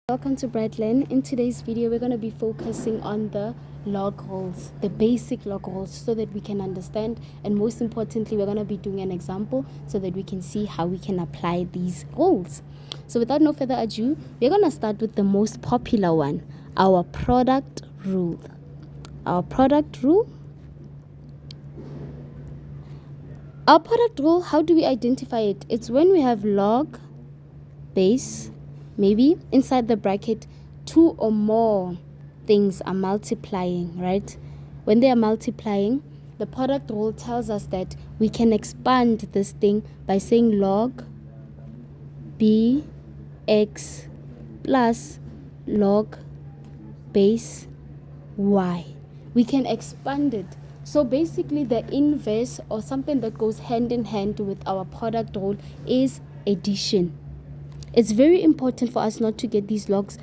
Welcome to Brightland. In today's video, we're going to be focusing on the log rules, the basic log rules, so that we can understand, and most importantly, we're going to be doing an example so that we can see how we can apply these rules. So without no further ado, we're going to start with the most popular one, our product rule. Our product rule, how do we identify it? It's when we have log base, maybe inside the bracket, two or more things are multiplying, right? When they are multiplying, the product rule tells us that we can expand this thing by saying log bx plus log base y. We can expand it. So basically the inverse, or something that goes hand in hand with our product rule, is addition. It's very important for us not to get these logs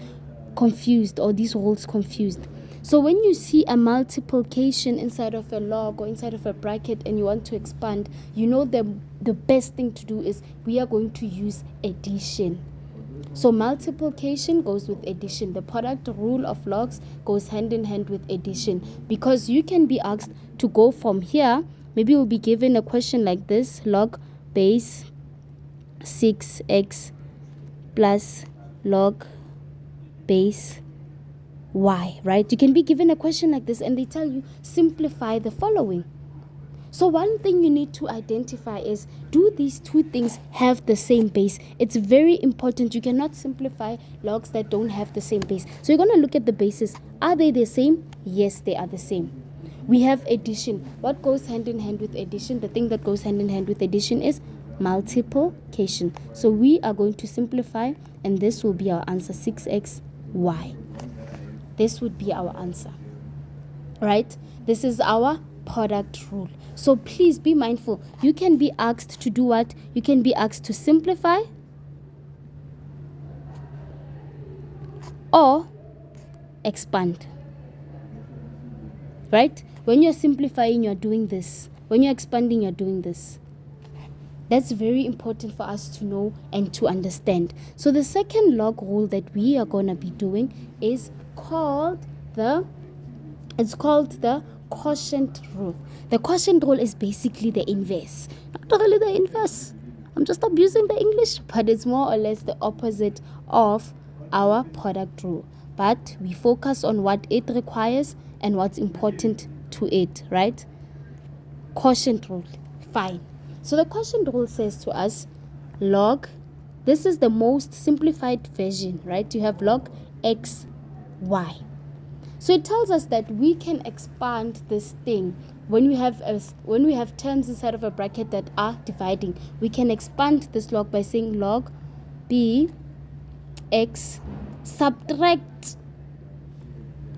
confused or these rules confused. So when you see a multiplication inside of a log or inside of a bracket and you want to expand, you know the best thing to do is we are going to use addition. So multiplication goes with addition. The product rule of logs goes hand in hand with addition, because you can be asked to go from here. Maybe you'll be given a question like this: log base 6x plus log base y, right? You can be given a question like this and they tell you simplify the following. So one thing you need to identify is, do these two things have the same base? It's very important. You cannot simplify logs that don't have the same base. So you're going to look at the bases. Are they the same? Yes, they are the same. We have addition. What goes hand in hand with addition? The thing that goes hand in hand with addition is multiplication. So we are going to simplify, and this will be our answer, 6xy. This would be our answer, right? This is our product rule. So please be mindful. You can be asked to do what? You can be asked to simplify or expand, right? When you're simplifying, you're doing this. When you're expanding, you're doing this. That's very important for us to know and to understand. So the second log rule that we are going to be doing is called the quotient rule. The quotient rule is basically the inverse. Not really the inverse. I'm just abusing the English, but it's more or less the opposite of our product rule. But we focus on what it requires and what's important to it, right? Quotient rule. Fine. So the quotient rule says to us, log, this is the most simplified version, right? You have log x, y. So it tells us that we can expand this thing. When we have terms inside of a bracket that are dividing, we can expand this log by saying log b x, subtract.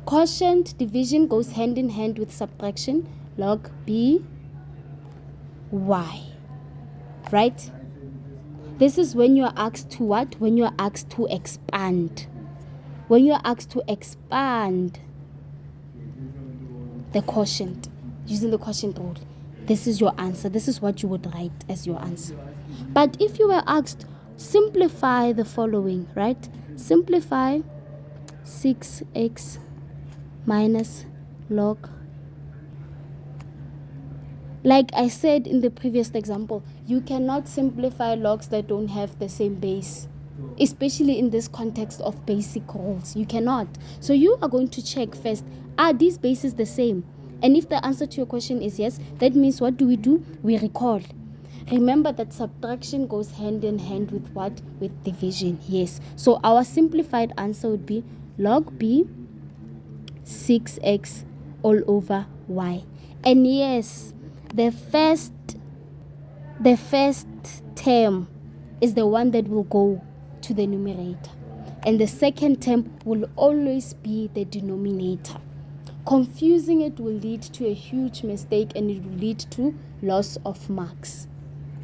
Quotient division goes hand in hand with subtraction. Log b y. Right? This is when you are asked to what? When you are asked to expand. When you are asked to expand the quotient, using the quotient rule, this is your answer. This is what you would write as your answer. But if you were asked, simplify the following, right? Simplify 6x minus log. Like I said in the previous example, you cannot simplify logs that don't have the same base, especially in this context of basic rules. You cannot. So you are going to check first, are these bases the same? And if the answer to your question is yes, that means what do? We recall. Remember that subtraction goes hand in hand with what? With division. Yes. So our simplified answer would be log b 6x all over y. And yes, the first term is the one that will go to the numerator, and the second term will always be the denominator. Confusing it will lead to a huge mistake, and it will lead to loss of marks,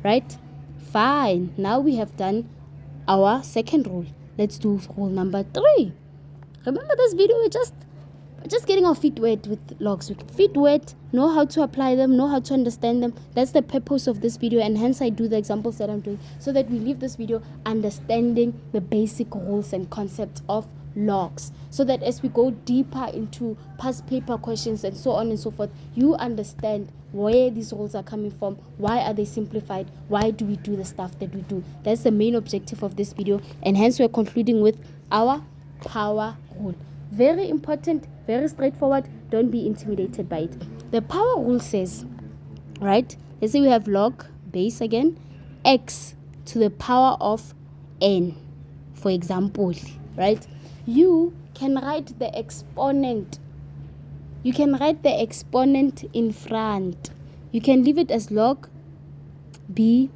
right? Fine. Now we have done our second rule. Let's do rule number 3. Remember this video, just getting our feet wet with logs. Feet wet, know how to apply them, know how to understand them. That's the purpose of this video, and hence I do the examples that I'm doing, so that we leave this video understanding the basic rules and concepts of logs, so that as we go deeper into past paper questions and so on and so forth, you understand where these rules are coming from, why are they simplified, why do we do the stuff that we do. That's the main objective of this video, and hence we're concluding with our power rule. Very important, very straightforward. Don't be intimidated by it. The power rule says, right, let's say we have log base again, x to the power of n, for example, right? You can write the exponent. You can write the exponent in front. You can leave it as log bx.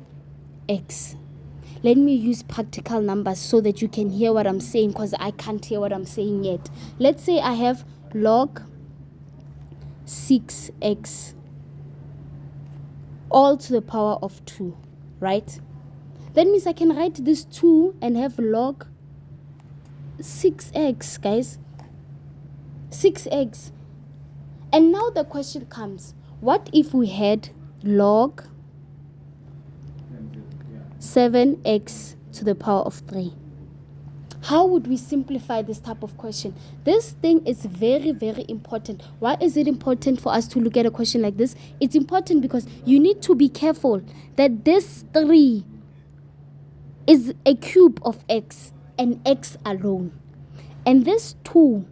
Let me use practical numbers so that you can hear what I'm saying, because I can't hear what I'm saying yet. Let's say I have log 6x all to the power of 2, right? That means I can write this 2 and have log 6x, guys. 6x. And now the question comes, what if we had log 7x to the power of 3? How would we simplify this type of question? This thing is very, very important. Why is it important for us to look at a question like this? It's important because you need to be careful that this 3 is a cube of x and x alone. And this 2,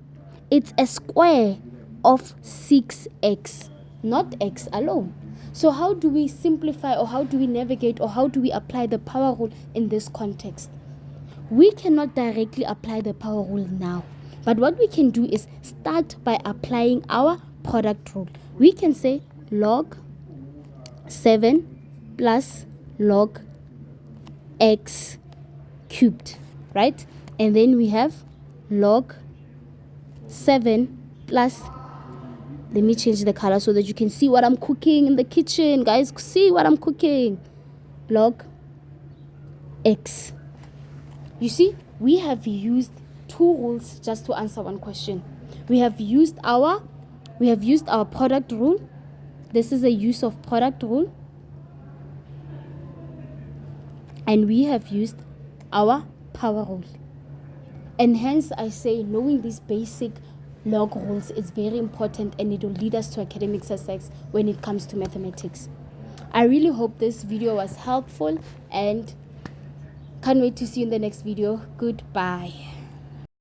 it's a square of 6x, not x alone. So how do we simplify, or how do we navigate, or how do we apply the power rule in this context? We cannot directly apply the power rule now. But what we can do is start by applying our product rule. We can say log 7 plus log x cubed, right? And then we have log 7 plus, let me change the color so that you can see what I'm cooking in the kitchen. Guys, see what I'm cooking. Log x. You see, we have used 2 rules just to answer one question. We have used our product rule. This is a use of product rule. And we have used our power rule. And hence I say knowing these basic log rules is very important, and it will lead us to academic success when it comes to mathematics. I really hope this video was helpful, and can't wait to see you in the next video. Goodbye.